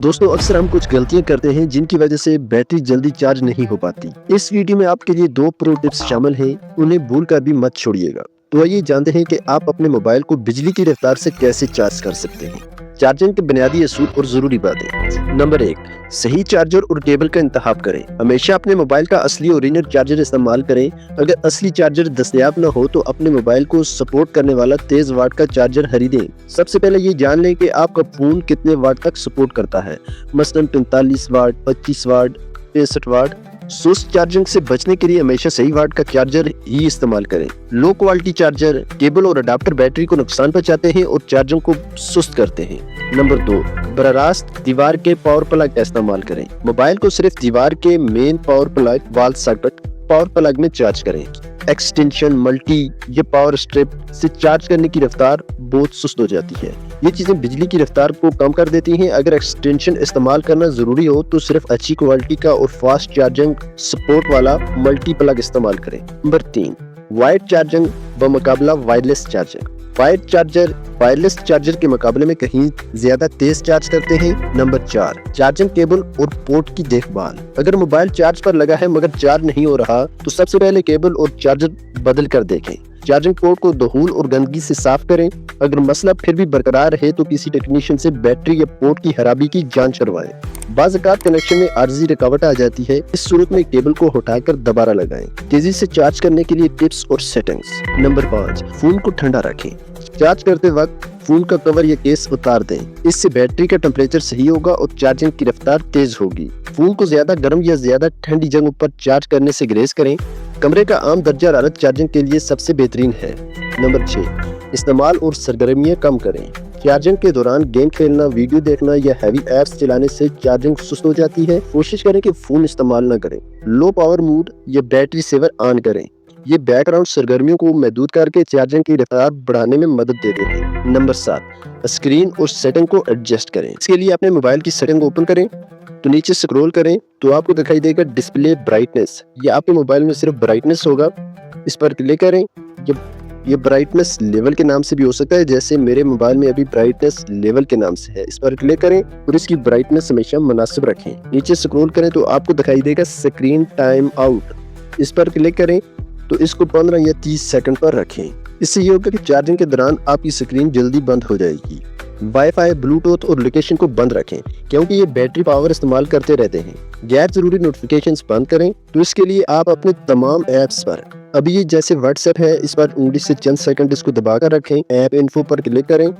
दोस्तों अक्सर हम कुछ गलतियां करते हैं जिनकी वजह से बैटरी जल्दी चार्ज नहीं हो पाती। इस वीडियो में आपके लिए 2 प्रो टिप्स शामिल हैं, उन्हें भूलकर भी मत छोड़िएगा। तो आइए जानते हैं कि आप अपने मोबाइल को बिजली की रफ्तार से कैसे चार्ज कर सकते हैं। चार्जिंग के बुनियादी असूल और जरूरी बातें। नंबर 1, सही चार्जर और केबल का इंतखाब करें। हमेशा अपने मोबाइल का असली ओरिजिनल चार्जर इस्तेमाल करें। अगर असली चार्जर दस्तयाब न हो तो अपने मोबाइल को सपोर्ट करने वाला तेज वाट का चार्जर खरीदें। सबसे पहले ये जान लें कि आपका फोन कितने वाट तक सपोर्ट करता है, मसलन 45 वाट, 25 वाट, 65 वाट। सुस्त चार्जिंग से बचने के लिए हमेशा सही वाट का चार्जर ही इस्तेमाल करें। लो क्वालिटी चार्जर, केबल और अडाप्टर बैटरी को नुकसान पहुंचाते हैं और चार्जिंग को सुस्त करते हैं। नंबर 2, बराह दीवार के पावर प्लग का इस्तेमाल करें। मोबाइल को सिर्फ दीवार के main power plug wall socket power plug में चार्ज करें। एक्सटेंशन, मल्टी या पावर स्ट्रिप से चार्ज करने की रफ्तार बहुत सुस्त हो जाती है। ये चीजें बिजली की रफ्तार को कम कर देती हैं। अगर एक्सटेंशन इस्तेमाल करना जरूरी हो तो सिर्फ अच्छी क्वालिटी का और फास्ट चार्जिंग सपोर्ट वाला मल्टी प्लग इस्तेमाल करें। नंबर 3, वायर्ड चार्जिंग बमुकाबला wireless charging. Wired charger wireless charger के मुकाबले में कहीं ज्यादा तेज चार्ज करते हैं। नंबर 4, चार्जिंग केबल और पोर्ट की देखभाल। अगर मोबाइल चार्ज पर लगा है मगर चार्ज नहीं हो रहा तो सबसे पहले केबल और चार्जर बदल कर देखें। चार्जिंग पोर्ट को धूल और गंदगी से साफ करें। अगर मसला फिर भी बरकरार है तो किसी टेक्नीशियन से बैटरी या पोर्ट की खराबी की जांच करवाएं। बाज़ औक़ात कनेक्शन में आर्जी रुकावट आ जाती है, इस सूरत में केबल को हटाकर दोबारा लगाएं। तेजी से चार्ज करने के लिए टिप्स और सेटिंग्स। नंबर 5, फोन को ठंडा रखें। चार्ज करते वक्त फोन का कवर या केस उतार दें, इससे बैटरी का टेम्परेचर सही होगा और चार्जिंग की रफ्तार तेज होगी। फोन को ज्यादा गर्म या ज्यादा ठंडी जगह पर चार्ज करने से गुरेज करें। कमरे का आम दर्जा हरारत चार्जिंग के लिए सबसे बेहतरीन है। नंबर 6, इस्तेमाल और सरगर्मियां कम करें। चार्जिंग के दौरान गेम खेलना, वीडियो देखना या हैवी एप्स चलाने से चार्जिंग सुस्त हो जाती है। कोशिश करें कि फोन इस्तेमाल न करें। लो पावर मोड या बैटरी सेवर ऑन करें, ये बैकग्राउंड सरगर्मियों को महदूद करके चार्जिंग की रफ्तार बढ़ाने में मदद देते हैं। नंबर 7, स्क्रीन और सेटिंग को एडजस्ट करें। इसके लिए अपने मोबाइल की सेटिंग ओपन करें तो नीचे स्क्रॉल करें तो आपको दिखाई देगा डिस्प्ले ब्राइटनेस। ये आपके मोबाइल में सिर्फ ब्राइटनेस होगा, इस पर क्लिक करें। ये ब्राइटनेस लेवल के नाम से भी हो सकता है, जैसे मेरे मोबाइल में अभी ब्राइटनेस लेवल के नाम से है। इस पर क्लिक करें और इसकी ब्राइटनेस हमेशा मुनासिब रखें। नीचे स्क्रॉल करें तो आपको दिखाई देगा स्क्रीन टाइम आउट। इस पर क्लिक करें तो इसको 15 या 30 सेकंड पर रखें। इससे ये होगा कि चार्जिंग के दौरान आपकी स्क्रीन जल्दी बंद हो जाएगी। वाईफाई, ब्लूटूथ और लोकेशन को बंद रखें क्योंकि ये बैटरी पावर इस्तेमाल करते रहते हैं। गैर जरूरी नोटिफिकेशंस बंद करें तो इसके लिए आप अपने तमाम ऐप्स पर, अभी ये जैसे व्हाट्सएप है, इस पर उंगली से चंद सेकंड इसको दबाकर रखें। ऐप इन्फो पर क्लिक करें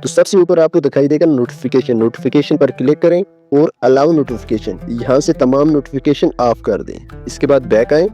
तो सबसे ऊपर आपको दिखाई देगा नोटिफिकेशन पर क्लिक करें और अलाउ नोटिफिकेशन, यहाँ से तमाम नोटिफिकेशन ऑफ कर दें। इसके बाद बैक आएं।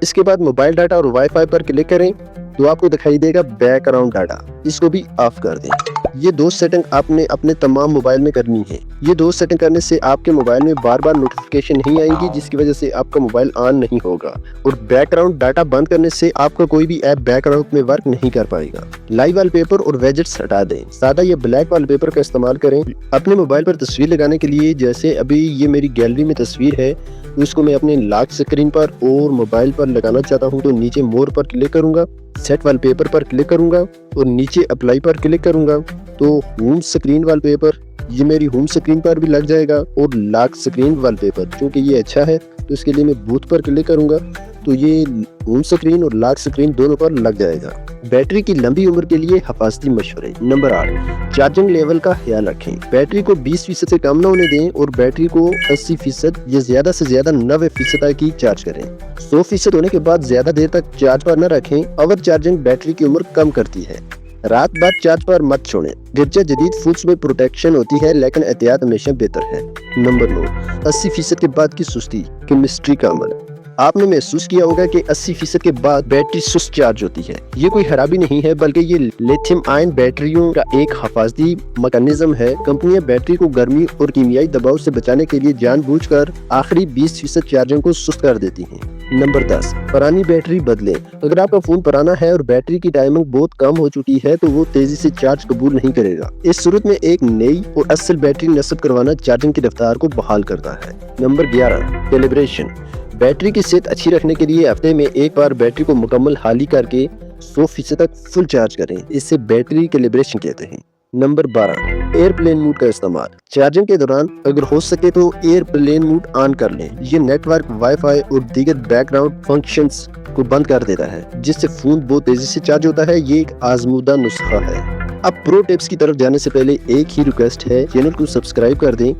इसके बाद मोबाइल डाटा और वाईफाई पर क्लिक करें तो आपको दिखाई देगा बैकग्राउंड डाटा, इसको भी ऑफ कर दें। ये 2 सेटिंग आपने अपने तमाम मोबाइल में करनी है। ये 2 सेटिंग करने से आपके मोबाइल में बार बार नोटिफिकेशन नहीं आएगी, जिसकी वजह से आपका मोबाइल ऑन नहीं होगा। और बैकग्राउंड डाटा बंद करने से आपका कोई भी ऐप बैकग्राउंड में वर्क नहीं कर पाएगा। लाइव वॉलपेपर और वेजेट्स हटा दें। सादा या ब्लैक वॉलपेपर का इस्तेमाल करें। अपने मोबाइल पर तस्वीर लगाने के लिए, जैसे अभी ये मेरी गैलरी में तस्वीर है, तो इसको मैं अपने लॉक स्क्रीन पर और मोबाइल पर लगाना चाहता हूँ तो नीचे मोर पर क्लिक करूंगा, सेट वॉलपेपर पर क्लिक करूंगा और नीचे अप्लाई पर क्लिक करूंगा तो होम स्क्रीन वॉलपेपर ये मेरी होम स्क्रीन पर भी लग जाएगा। और लॉक स्क्रीन वॉलपेपर क्योंकि ये अच्छा है तो इसके लिए मैं बूथ पर क्लिक करूंगा तो ये होम स्क्रीन और लॉक स्क्रीन दोनों पर लग जाएगा। बैटरी की लंबी उम्र के लिए हिफाजती मशवरे। नंबर 8, चार्जिंग लेवल का ख्याल रखें। बैटरी को 20% से कम न होने दें और बैटरी को 80% या ज्यादा से ज्यादा 90% तक ही चार्ज करें। 100% होने के बाद ज्यादा देर तक चार्ज पर न रखें। ओवर चार्जिंग बैटरी की उम्र कम करती है। रात भर चार्ज पर मत छोड़ें। गिरजा जदीद फूड्स में प्रोटेक्शन होती है लेकिन एहतियात हमेशा बेहतर है। नंबर 9, 80% के बाद की सुस्ती, केमिस्ट्री का अमल। आपने महसूस किया होगा कि 80% के बाद बैटरी सुस्त चार्ज होती है। ये कोई खराबी नहीं है बल्कि ये लिथियम आयन बैटरियों का एक हिफाजती मैकेनिज्म है। कंपनियां बैटरी को गर्मी और कीमियाई दबाव से बचाने के लिए जानबूझकर आखिरी 20% चार्जिंग को सुस्त कर देती हैं। नंबर 10, पुरानी बैटरी बदलें। अगर आपका फोन पुराना है और बैटरी की टाइमिंग बहुत कम हो चुकी है तो वो तेजी से चार्ज कबूल नहीं करेगा। इस सूरत में एक नई और असल बैटरी नस्ब करवाना चार्जिंग की रफ्तार को बहाल करता है। Number 11, calibration. बैटरी की सेहत अच्छी रखने के लिए हफ्ते में एक बार बैटरी को मुकम्मल खाली करके 100% तक फुल चार्ज करें। इससे बैटरी कैलिब्रेशन कहते हैं। नंबर 12, एयरप्लेन मोड का इस्तेमाल। चार्जिंग के दौरान अगर हो सके तो एयरप्लेन मोड ऑन कर लें। ये नेटवर्क, वाईफाई और दीगर बैकग्राउंड फंक्शंस को बंद कर देता है, जिससे फोन बहुत तेजी से चार्ज होता है। ये एक आजमूदा नुस्खा है। अब प्रो टिप्स की तरफ जाने से पहले एक ही रिक्वेस्ट है, चैनल को सब्सक्राइब कर दें।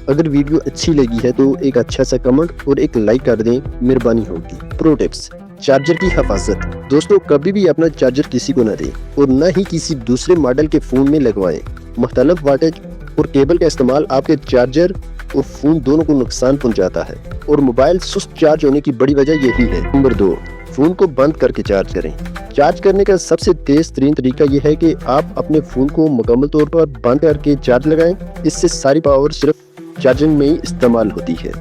अगर वीडियो अच्छी लगी है तो एक अच्छा सा कमेंट और एक लाइक कर दें, मेहरबानी होगी। प्रो टिप्स: चार्जर की हिफाजत। दोस्तों, कभी भी अपना चार्जर किसी को न दें और न ही किसी दूसरे मॉडल के फोन में लगवाएं। मुख्तलिफ वाटेज और केबल का इस्तेमाल आपके चार्जर और फोन दोनों को नुकसान पहुंचाता है और मोबाइल सुस्त चार्ज होने की बड़ी वजह यही है। नंबर 2, फोन को बंद करके चार्ज करें। चार्ज करने का सबसे तेज तरीन तरीका यह है कि आप अपने फोन को मुकम्मल तौर पर बंद करके चार्ज लगाएं। इससे सारी पावर सिर्फ चार्जिंग में ही इस्तेमाल होती है।